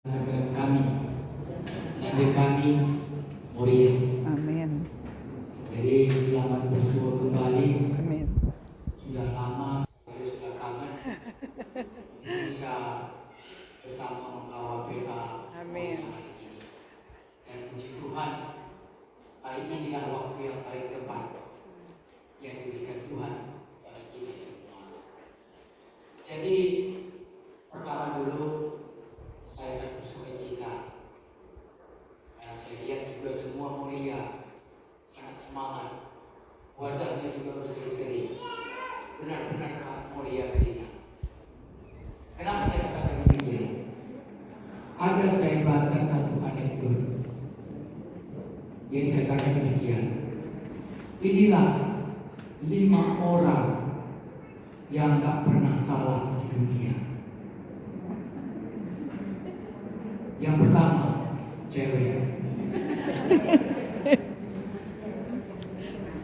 kami dan kami Moria. Amin. Jadi selamat bersua kembali. Amin. Sudah lama saya sudah kangen bisa bersama membawa PA Amin. hari ini. Dan puji Tuhan, hari inilah waktu yang paling tepat yang diberikan Tuhan bagi kita semua. Jadi pertama dulu saya sangat bersuka cita karena saya lihat juga semua Moria sangat semangat, wajahnya juga berseri-seri, benar-benar Moria Rina. Kenapa saya katakan demikian? Ada saya baca satu anekdot yang dikatakan demikian. Inilah 5 orang yang gak pernah salah di dunia. Yang pertama, cewek.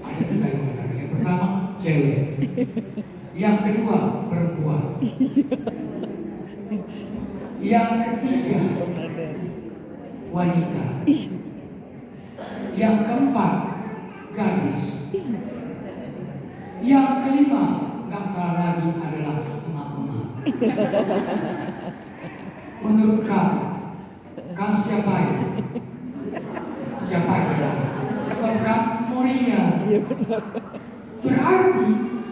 Ada yang tadi mengatakan yang pertama, cewek. Yang kedua, perempuan. Yang ketiga, wanita. Yang keempat, gadis. Yang kelima, nggak salah lagi adalah emak-emak. Menurut kamu siapa ya? Siapa adalah? Sebab kamu Moria. Berarti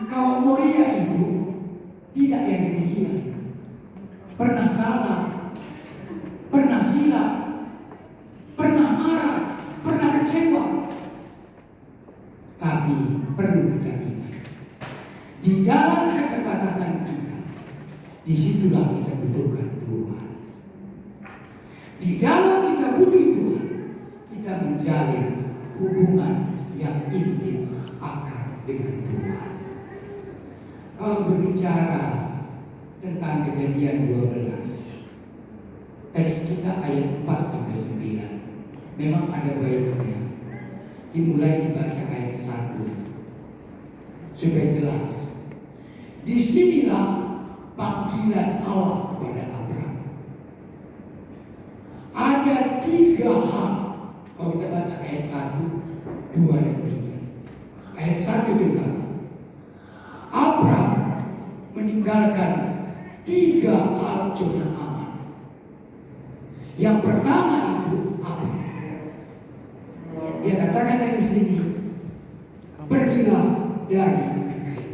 kalau Moria itu tidak yang demikian. Pernah salah, pernah silap, pernah marah, pernah kecewa. Tapi perlu kita ingat, di dalam keterbatasan kita, disitulah kita butuhkan Tuhan. Di dalam kita butuh Tuhan, kita menjalin hubungan yang intim akrab dengan Tuhan. Kalau berbicara tentang Kejadian 12, teks kita ayat 4-9 memang ada baiknya dimulai dibaca ayat 1 supaya jelas. Disinilah panggilan Allah kepada Abraham. Ada 3 hal. Kalau kita baca ayat 1, 2, dan 3. Ayat 1 terutama, Abraham meninggalkan 3 hal zona aman. Yang pertama itu apa? Dia katakan di sini, pergilah dari negeri.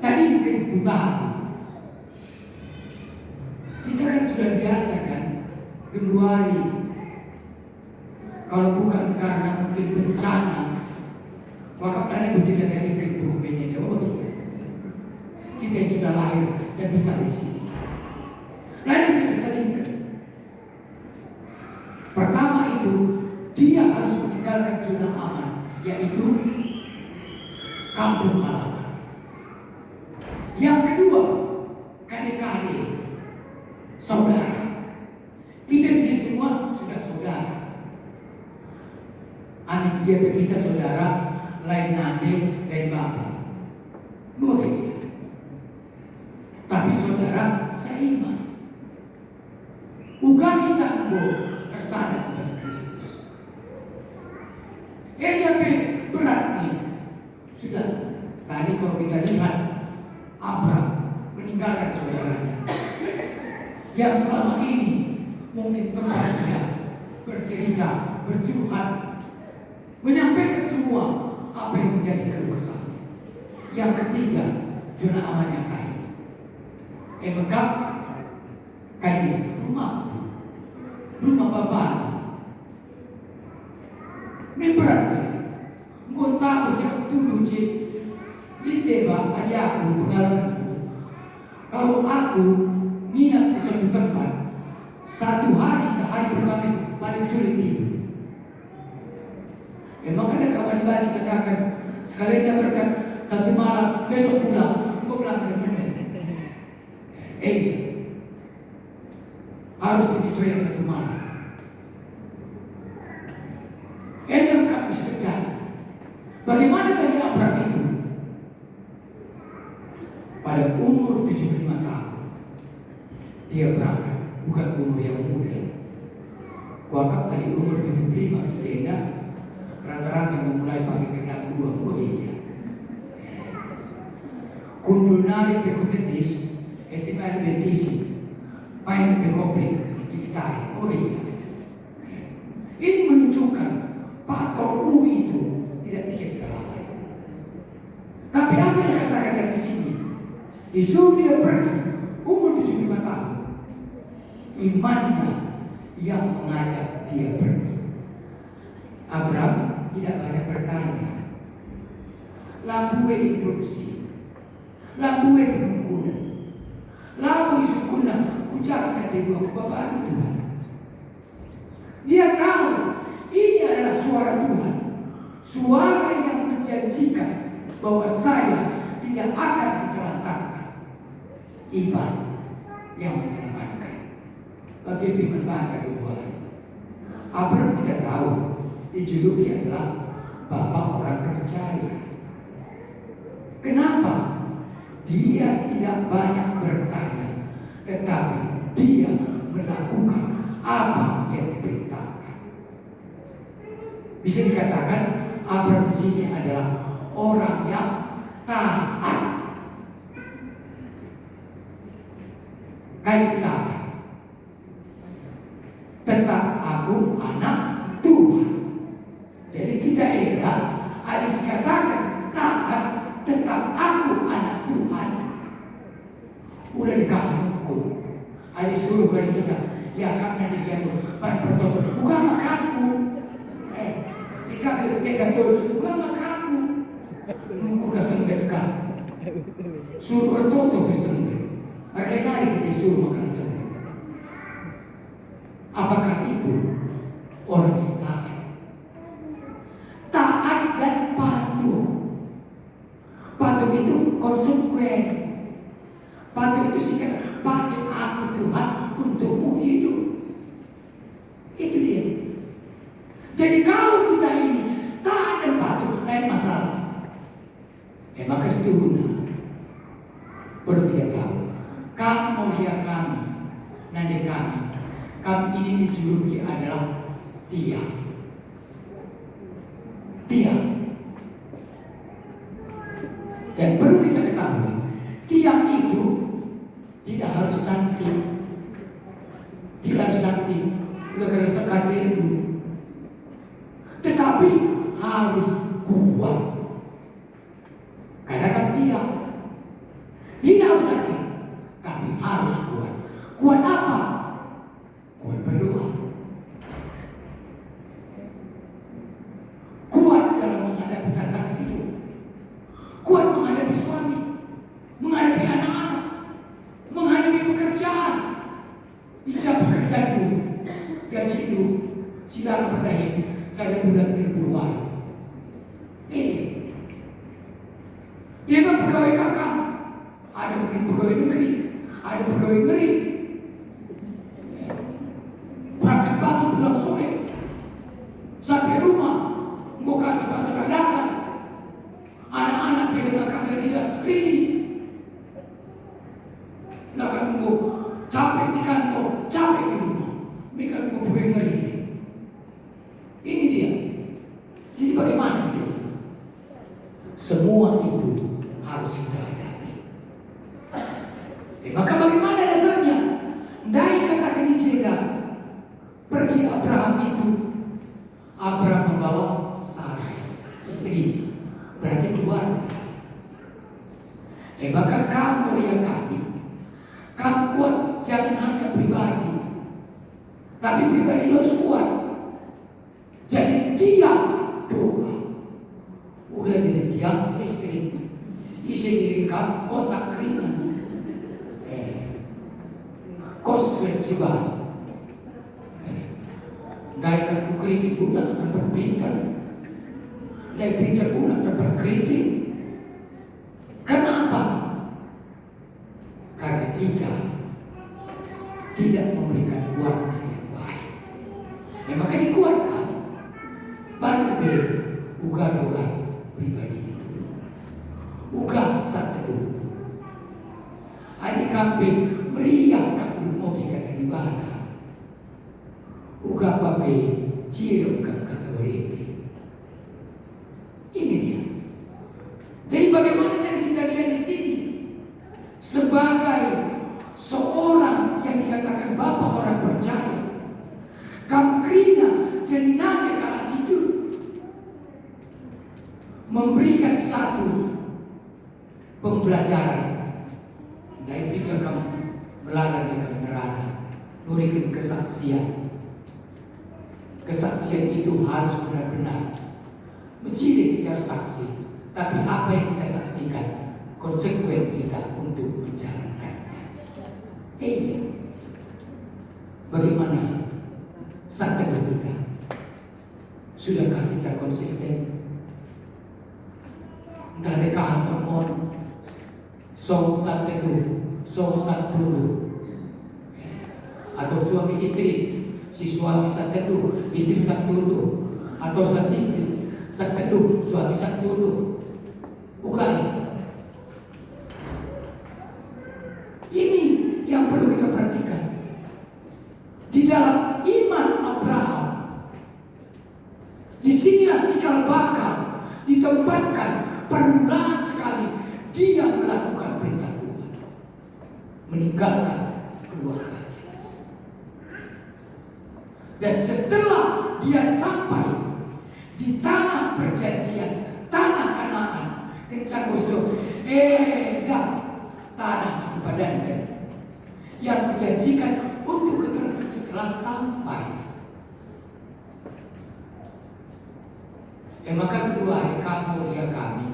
Tadi kita kan sudah biasa kan keluari. Kalau bukan karena mungkin bencana, maka karena itu tidak ada dokumennya dia. Oh iya, kita yang sudah lahir dan besar di sini. Lalu kita stadikan. Pertama itu dia harus meninggalkan zona aman, yaitu kampung halaman. Yang kedua, adik-adik, saudara. Kita di sini semua sudah saudara. Anak dia kita saudara, lain nade, lain bapak. Begitu. Tapi saudara seiman. Uga kita bersandar atas Kristus. Tapi berat nih. Sudah. Tadi kalau kita lihat Abraham meninggalkan saudaranya yang selama ini mungkin tempat dia bercerita, bercurhat, menyampaikan semua apa yang menjadi keluh kesahnya. Yang ketiga, zona aman yang kaya. Bekap kayak di rumah bapak. Ini berat kali. Mau tahu saya tuduh cik. Ini bang, adik aku pengalamanku. Kalau aku nginap di suatu tempat, 1 hari pertama itu paling sulit tidur. Emang ada kawan dibaca katakan sekalian dia berkat 1 malam, besok pulang. Gue bilang benar-benar. Harus penyesuaian 1 malam. Kak bisa terjadi. Bagaimana tadi Abraham itu? Pada umur 75 tahun dia berangkat, bukan umur umur yang muda. Waktu ada umur 75 kita rata-rata memulai pakai kenal dua begini. Kundul nari pekutetis, etimal betisi, main bekopli di gitar, begini. Ini menunjukkan patok U itu tidak bisa kita lawan. Tapi apa yang dikatakan di sini? Disuruh dia pergi umur 75 tahun. Imannya yang mengajak dia pergi. Abraham tidak banyak bertanya. Labue instruksi, labue penungkunan, labue sukuna kucak nanti dua kebabahan Tuhan. Dia tahu ini adalah suara Tuhan, suara yang menjanjikan bahwa saya tidak akan ditelantarkan. Iman yang menyelamatkan. Bagi firman Bata kedua, Abraham kita tahu dijuluki adalah bapak orang percaya. Kenapa? Dia tidak banyak bertanya, tetapi dia melakukan apa yang diperintahkan. Bisa dikatakan Abraham di sini adalah orang yang taat. Kayak taat. Tetap aku anak Tuhan. Jadi kita ada dikatakan taat, tetap aku anak Tuhan. Udah dikandungku. Ada suruh kali kita, ya kan nanti saya tuh pertoto, bukan makaku. Dikatakan negator, bukan makaku. Nunggu kesengget kan. Suruh bertoto kesengget. Mereka nari kita suruh makan sengget. Apakah itu orang yang taat? Taat dan patuh. Patuh itu konsekuen. Patuh itu sih kata, pakai aku Tuhan untukmu hidup. Itu dia. Jadi kalau kita ini taat dan patuh, lain masalah. Maka setuhuna perlu kita tahu. Kamu lihat kami, nanti kami ini dijuluki adalah tiang. Tiang. Dan perlu kita ketahui, tiang itu tidak harus cantik. Tidak harus cantik. Udah kena sekati itu. Tetapi harus kuat. Karena kan tiang. Tidak harus cantik. Tapi harus kuat. Kuat apa? Kuat berdoa. Kuat dalam menghadapi tantangan hidup. Kuat menghadapi suami, menghadapi anak-anak, menghadapi pekerjaan. Ijab pekerjaanku, gajiku, silakan berdahil, saya bulan 30-an. Dia memang pegawai kakak. Ada mungkin pegawai negeri, ada pegawai ngeri. Berangkat pagi pulang sore, sampai rumah mau kasih masakan dakan. Anak-anak pelengakan dia ini. Nak nunggu capek di kantor, capek di rumah. Mereka nunggu pegawai ngeri. Ini dia. Jadi bagaimana kita itu? Semua itu harus kita hadapi. Maka bagaimana dasarnya? Dai katakan ijena. Pergi Abraham itu. Abraham membawa Sarai, istrinya. Berarti keluarga. Maka kamu yang kamu kuat jangan hanya pribadi. Tapi pribadi harus kuat. Jadi tiang doa. Udah jadi tiang listrik. Isi diri kamu kontak keringan. Koswet sibah. Daikan kritik guna berpintar. Dai pintar guna berkritik. Kenapa? Karena kita tidak memberikan warna yang baik. Maka dikuatkan. Bandel uga doa pribadi itu. Uga satu dulu. Adik kambing meriah kandung mogi kata di bata. uga pape cium kata uripe. Ini dia. Jadi bagaimana tadi kita lihat di sini sebagai seorang yang dikatakan bapak orang percaya, Kamkrina jadi nane kala situ memberikan satu pembelajaran. Dari tiga kamu meladan di kamerana, memberikan kesaksian. Kesaksian itu harus benar-benar menciri bicara saksi, tapi apa yang kita saksikan konsekuen kita untuk menjalankannya. Iya, bagaimana saat teduh kita? Sudahkah kita konsisten? Entah dekah hormon, song saat teduh, song saat dulu, atau suami istri, si suami saat teduh, istri saat dulu, atau saat istri saat teduh, suami saat dulu. Bukan. Ini yang perlu kita perhatikan. Di dalam iman Abraham, di sinilah cikal bakal ditempatkan permulaan sekali dia melakukan perintah Tuhan, meninggalkan keluarga. Dan setelah dia sampai di tanah perjanjian, tanah Kanaan, kencang musuh, tanah sempadan yang menjanjikan untuk keturunan setelah sampai. Maka kedua hari kamu lihat kami,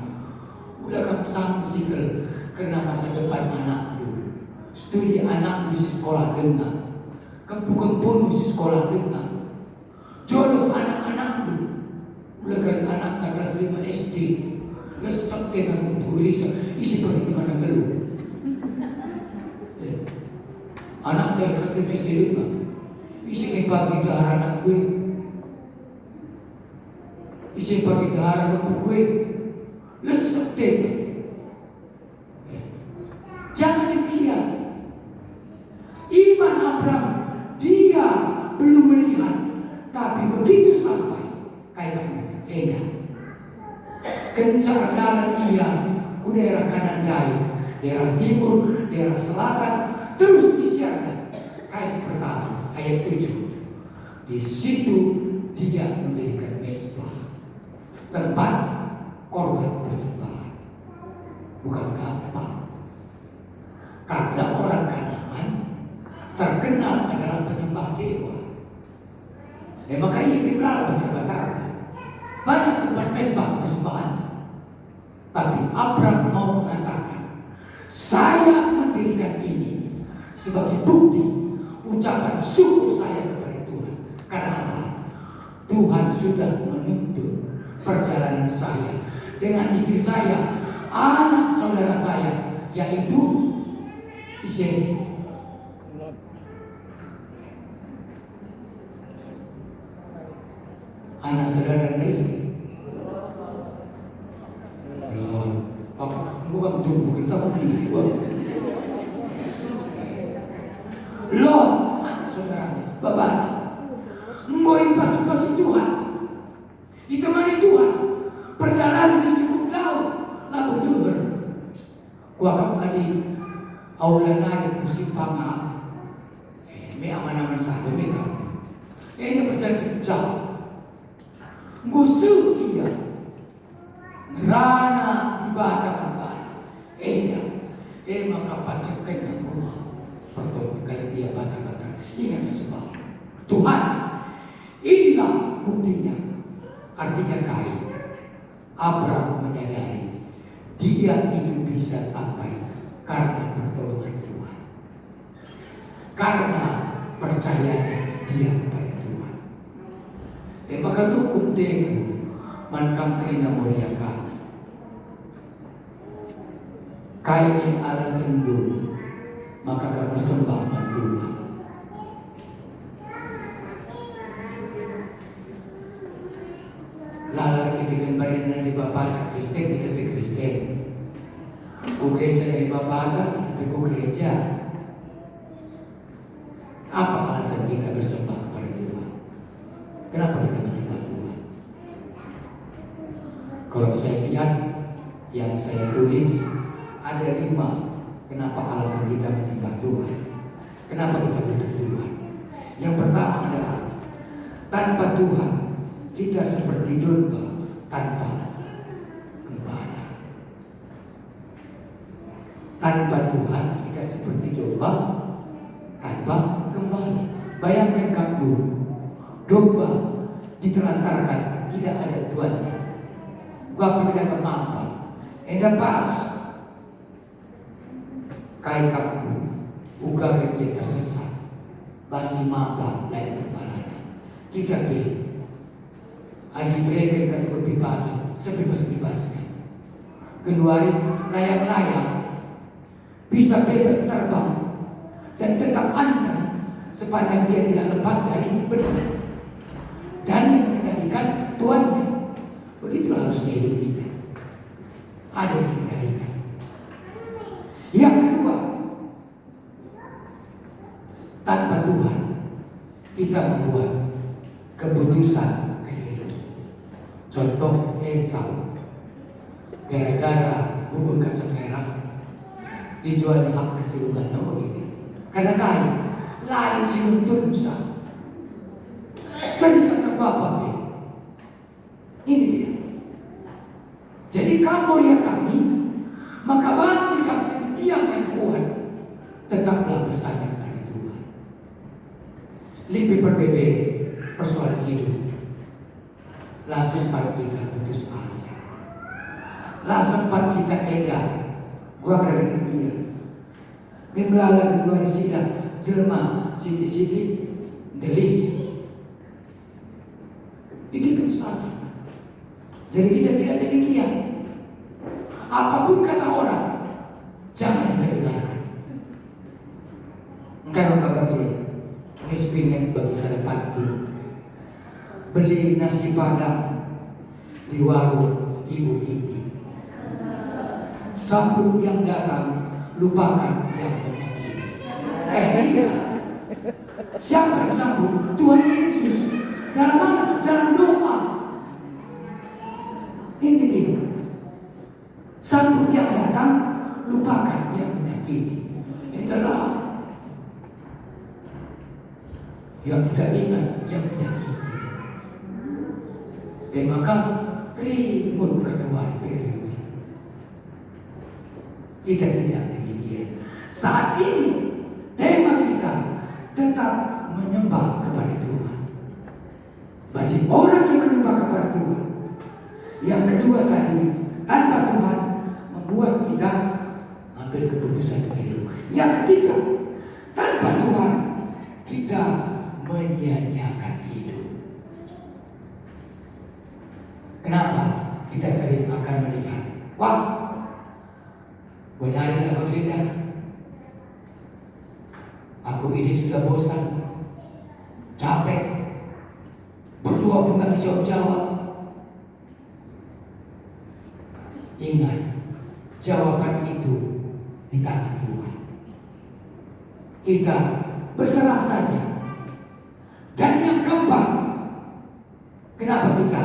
udah kamu sanggup sikil karena masa depan anak dulu. Studi anak di sekolah dengar, kempu-kempu di sekolah dengar, jodoh anak-anak dulu. Udah kan anak tak kelas 5 SD, lesok tengah untuk irisa, isi pergi mana geluh. Anak tak kelas 5 SD juga, isi pagi darah anak gue, isi pagi darah kempu gue, lesok tengah. Jangan demikian. Iman Abraham, dia belum melihat, tapi begitu sampai kayak kencar dalam ia ke daerah kanan daerah timur, daerah selatan, terus disiarkan. Kayak pertama ayat 7. Di situ dia mendirikan mezbah, tempat korban persembahan. Bukan gampang, karena orang Kanaan terkenal adalah penyembah dewa. Maka ia dibelah batar-batarnya. Banyak tempat mezbah persembahan. Tapi Abraham mau mengatakan, saya mendirikan ini sebagai bukti ucapan syukur saya kepada Tuhan. Karena apa? Tuhan sudah menuntun perjalanan saya dengan istri saya, anak saudara saya, yaitu Ishak. Anak saudara Ishak. Gua tubuh kita mau diri gua. Lot, anak saudaranya, babana. Ngoi pasu-pasu Tuhan. Ditemani Tuhan. Perjalanan secukup jauh, lagu duhur. Gua kamu adi aulanari kusipanga. Me aman-aman saja me kamu. Ini perjalanan jauh. Ngusu iya. Rana di Batam. Maka pacakkan yang rumah pertolongan kalau dia batal-batal. Ingat sebab Tuhan, inilah buktinya. Artinya kain Abraham menyadari dia itu bisa sampai karena pertolongan Tuhan, karena percayanya dia kepada Tuhan. Maka dukun teguh mankam kerina mulia kami. Kaini ala sendu, maka kau bersembah Tuhan. Lalu kita kembali di Bapak Kristen, kita di Kristen. Ku gereja dari Bapak, kita ku gereja. Apa alasan kita bersembah kepada Tuhan? saya lihat yang saya tulis ada 5 kenapa alasan kita menyembah Tuhan. Kenapa kita butuh Tuhan? Yang pertama adalah tanpa Tuhan kita seperti domba tanpa gembala. Tanpa Tuhan kita seperti domba tanpa gembala. Bayangkan kamu, domba ditelantarkan, tidak ada tuannya. Gua pindah ke mampa, eda pas kai kamu, uga dia tersesat, banci mampa lain kepalanya. Kita be, adi berikan kami kebebasan, sebebas-bebasnya. Keluari layang-layang, bisa bebas terbang dan tetap anteng sepanjang dia tidak lepas dari benar dan yang mengendalikan tuannya. Begitulah harusnya hidup kita, ada yang mengendalikan. Yang kedua, tanpa Tuhan kita membuat keputusan keliru. Contoh Esau, gara-gara bubur kacang merah dijual hak kesulungannya begini. Karena kain lari sinuntun Musa. Sering karena bapak be. Ini dia. Jadi kamu ya kami, maka banci kamu jadi tiang yang kuat. Tetaplah bersandar pada Tuhan. Lebih berbeda persoalan hidup. Lah sempat kita putus asa. Lah sempat kita edah. Gua dari dia. Membelala di luar sila, jelma, siti-siti, delis. Itu putus asa. Jadi kita tidak demikian. Apapun kata orang, jangan kita dengarkan. Kalau bagi miskinnya bagi saya pantun, beli nasi padang di warung Ibu Kiti. Sambut yang datang, lupakan yang menyakiti. Iya. Siapa disambut? Tuhan Yesus. Dalam mana? Dalam doa. Ini dia. Sambut yang datang, lupakan yang menyakiti. Adalah yang kita ingat yang menyakiti. Maka ribut keluar periode. Kita tidak demikian. Saat ini tema kita tetap menyembah kepada Tuhan. Bagi orang yang menyembah kepada Tuhan. Yang kedua tadi, tanpa Tuhan membuat kita ambil keputusan keliru. Yang ketiga, tanpa Tuhan kita menyia-nyiakan hidup. Kenapa? Kita sering akan melihat, wah, benarlah baginda, aku ini sudah bosan, capek, berdua pun gak dijawab. Ingat, jawaban itu di tangan Tuhan. Kita berserah saja. Dan yang keempat, kenapa kita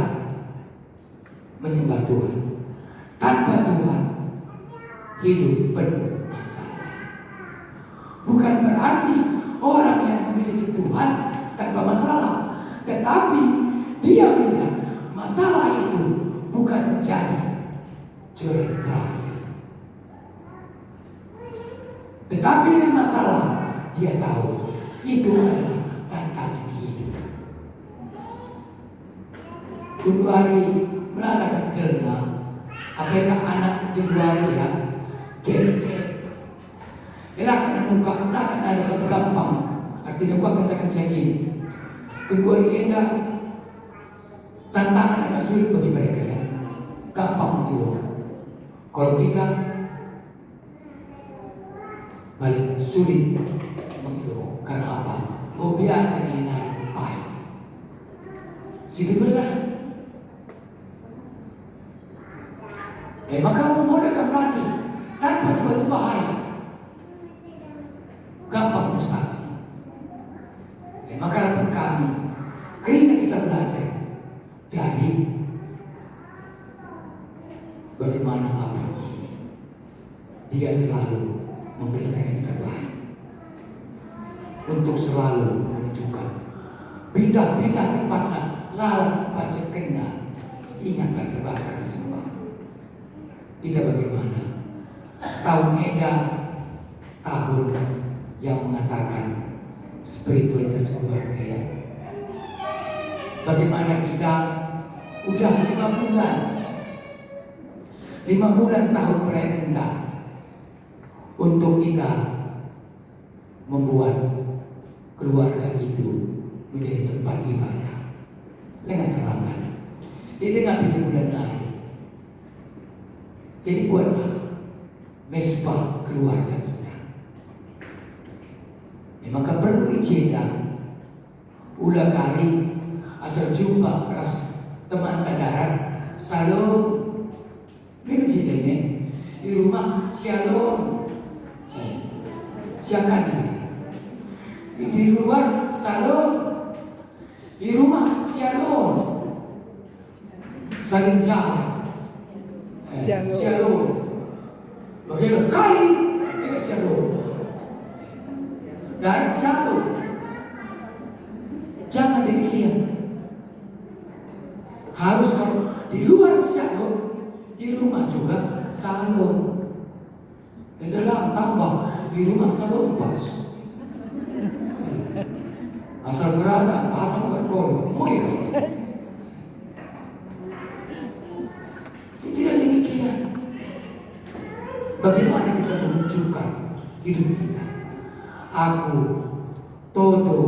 menyembah Tuhan? Tanpa Tuhan, hidup penuh masalah. Bukan berarti orang yang memiliki Tuhan tanpa masalah, tetapi dia melihat masalah itu bukan menjadi jalan terakhir. Tetapi dengan masalah, dia tahu itu adalah tantangan hidup. Dulu hari melalakan jelma, apakah anak dulu hari ya gencet. Elak kena nuka, elak kena ada gampang. Artinya gua katakan segini. Kedua hari enggak tantangan agak sulit bagi mereka ya. Gampang dulu. Kalau kita paling sulit mengeluh. Karena apa? Oh biasa nih narik pahit. Sedih belah. Maka kamu mau dekat melatih tanpa Tuhan itu bahaya. Gampang frustasi. Maka harapan kami, karena kita belajar dari bagaimana Abraham ini, dia selalu memberikan yang terbaik untuk selalu menunjukkan pindah-pindah tempatnya lawan baca kena ingat bakar sembah. Kita bagaimana tahun edah, tahun yang mengatakan spiritualitas keluarga ya. Bagaimana kita udah 5 bulan tahun perayaan untuk kita membuat keluarga itu menjadi tempat ibadah. Lengah terlambat. Dia dengar itu bulan hari. Jadi buatlah mesbah keluarga kita. Maka perlu ijeda. Ulah kari asal jumpa ras teman kadaran salom. Memang ini di rumah shalom. Siakan itu. Di luar salom. Di rumah shalom. Saling jalan. Shalom. Bagaimana kali dengan shalom. Dan shalom. Jangan demikian. Harus kalau di luar shalom, di rumah juga shalom. Di dalam tambah di rumah shalom pas. Asal berada, asal berkoyo, mungkin. Tidak demikian. Bagaimana kita menunjukkan hidup kita? Aku, Toto,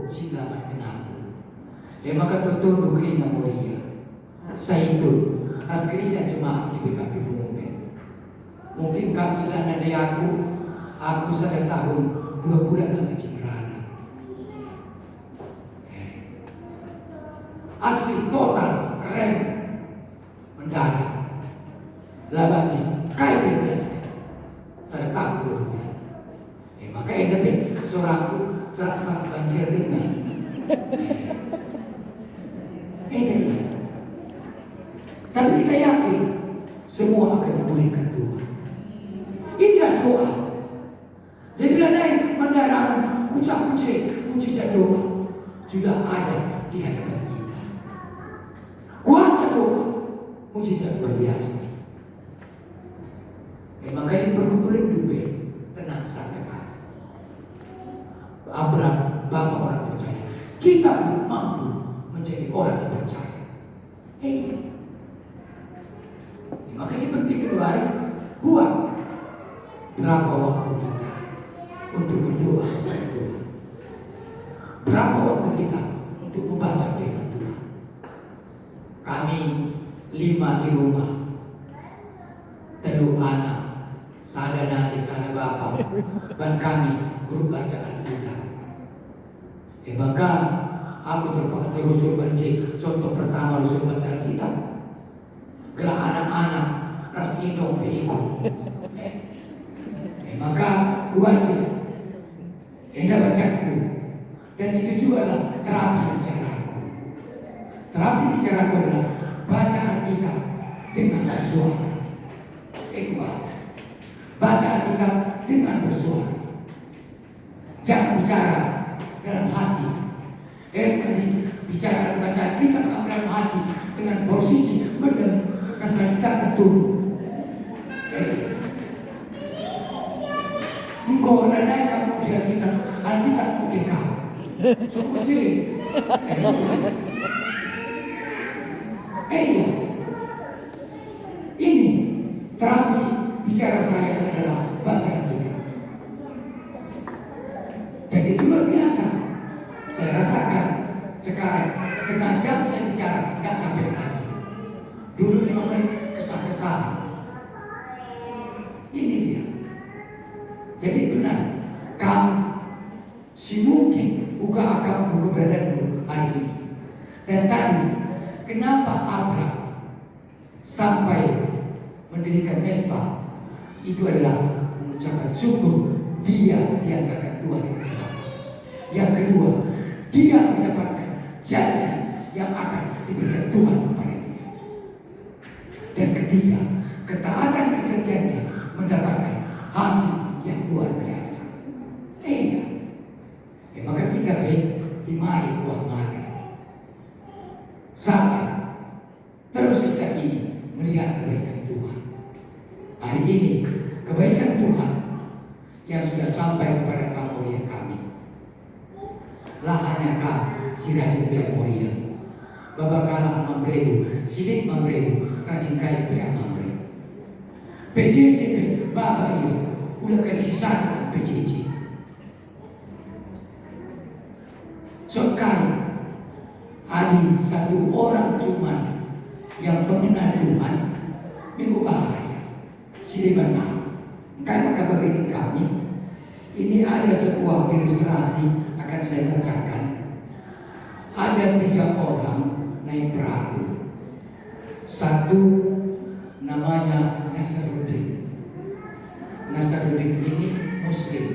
selamatkan aku. Maka tertunduk kerina mulia. Saya itu, ras kerina jemaat di BKP Pengumpen. Mungkin kami selana dari aku sudah tahun 2 bulan lama Cimerana. Asli total rem mendadak. Labaji kaya 15 saya tahu 2 bulan. Maka tapi suaraku serak banjir dengan. Tapi kita yakin semua akan dipulihkan Tuhan. Inilah doa. Jadi naik mendarangan kucak-kucing, mujizat doa sudah ada di hadapan kita. Kuasa doa, mujizat luar biasa. Maka di perkumpulan dupe tenang saja kan. Abraham, bapak orang percaya. Kita pun mampu menjadi orang yang percaya. Maka sih penting kedua hari buat berapa waktu kita untuk berdoa kepada Tuhan. Berapa waktu kita untuk membaca firman Tuhan. Kami 5 di rumah, 3 anak, sada nanti, sada bapak, dan kami grup bacaan kita. Maka aku terpaksa rusul banjir. Contoh pertama rusul bacaan kita. Gelah anak-anak ras indong ikut. Maka wajib enggak bacaku. Dan itu juga lah terapi bicaraku. Terapi bicaraku adalah bacaan kita dengan bersuara. Bacaan kita dengan bersuara. Jangan bicara dalam hati. Bicara bacaan kita dalam hati dengan posisi benar. Rasa kita tertuduh. Engkau nanai kamu biar kita, Alkitab mungkin kau. Semua je. Ini terapi bicara saya adalah bacaan kita. Dan itu luar biasa. Saya rasakan sekarang setengah jam saya bicara nggak capek lagi. Dulu 5 menit kesal-kesal. Ini dia. Jadi benar, kamu si mungkin buka akam keberadaanmu hari ini. Dan tadi, kenapa Abraham sampai mendirikan mesbah? Itu adalah mengucapkan syukur dia diantarkan Tuhan yang selamat. Yang kedua, dia mendapatkan janji yang akan diberikan Tuhan kepada dia. Dan ketiga, ketaatan mai kuah mari. Sabar terus kita ini melihat kebaikan Tuhan. Hari ini kebaikan Tuhan yang sudah sampai kepada kamu yang kami. Lahanya kau si rajin pea moria. Babakalah membredu, sidik membredu, rajin kaya pea membredu. PJJ baba iya, ulah kali sisana PJJ. Sokai ada satu orang cuman yang mengenal Tuhan, minggu bahaya. Sidibana, kan maka begini kami. Ini ada sebuah ilustrasi akan saya bacakan. Ada 3 orang naik perahu. Satu namanya Nasaruddin. Nasaruddin ini Muslim.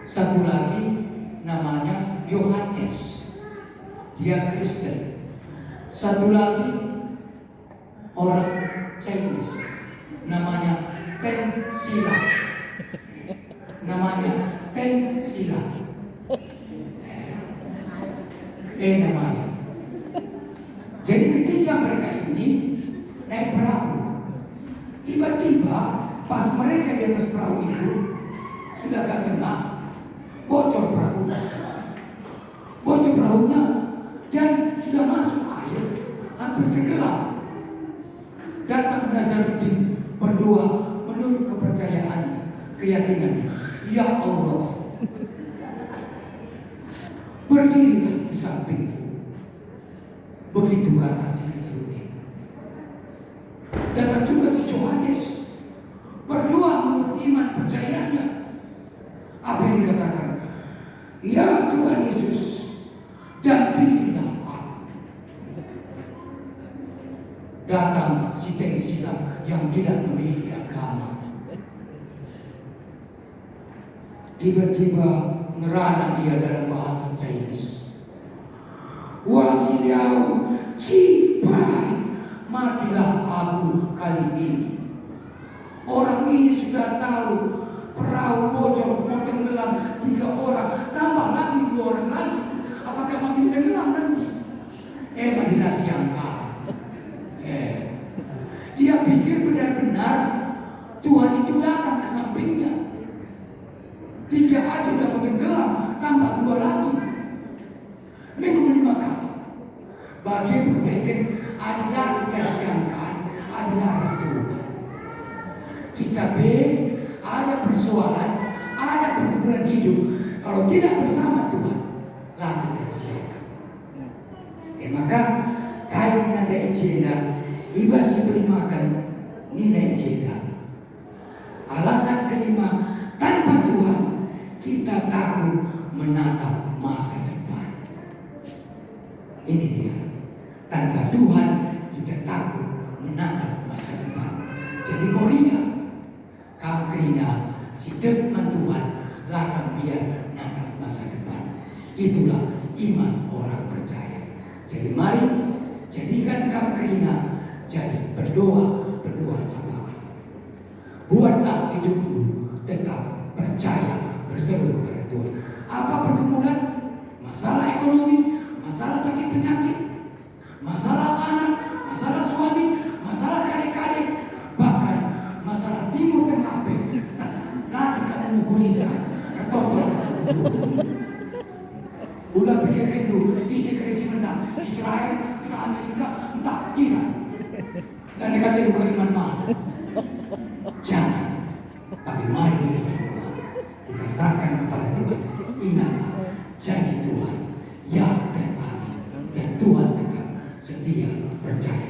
Satu lagi namanya Yohanes. Dia Kristen. Satu lagi orang Chinese. Namanya Teng Sila. Namanya Teng Sila. Namanya. Jadi ketiga mereka ini naik perahu. Tiba-tiba pas mereka di atas perahu itu sudah agak tengah, bocor perahunya. Bocor perahunya dan sudah masuk air, hampir tenggelam. Datang Nazaruddin berdoa menurut kepercayaannya, keyakinannya. Ya Allah, berdirilah di sampingku. Begitu kata si Nazaruddin. Datang juga si Yohanes, berdoa menurut iman percayanya. Apa yang dikatakan? Ya Tuhan Yesus, dan pilihlah aku. Datang si Teng Sila yang tidak memiliki agama. Tiba-tiba ngerana ia dalam bahasa Chinese. Wasiliau cipai, matilah aku kali ini. Orang ini sudah tahu perahu bocor mau tenggelam 3 orang, tambah lagi 2 orang lagi. Apakah makin tenggelam nanti? Madinah siangkan. Dia pikir benar-benar Tuhan itu datang ke sampingnya. 3 aja udah mau tenggelam, tambah 2 lagi. Minggu 5 kali. Bagian kebaikan adalah kita siangkan, adalah restu. Kita ada persoalan, ada pergumulan hidup. Kalau tidak bersama Tuhan, latih dan siangkan. Maka kain nada ijenda, iba sebeli makan nina ijenda. Alasan kelima, tanpa Tuhan kita takut menatap masa depan. Ini dia. Tanpa Tuhan kita takut menatap masa depan. Jadi Moria, kamu kerina si teman Tuhan lakang biar natap masa depan. Itulah iman orang percaya. Jadi mari jadikan kamu kerina jadi berdoa sabar. Buatlah hidupmu tetap percaya, berseru kepada Tuhan. Apa pergumulan? Masalah ekonomi, masalah sakit penyakit, masalah anak, masalah suami, masalah kadek-kadek, bahkan masalah timur tengah. Nanti kamu mengukulisa, tertotolah kudukan. Ulah pikirkan dulu, isi krisis menang Israel, entah Amerika, entah Iran. Dan dikatakan bukan iman mahal. Jangan. Tapi mari kita semua kita serahkan kepada Tuhan. Ingatlah janji Tuhan, ya dan amin. Dan Tuhan tetap setia percaya.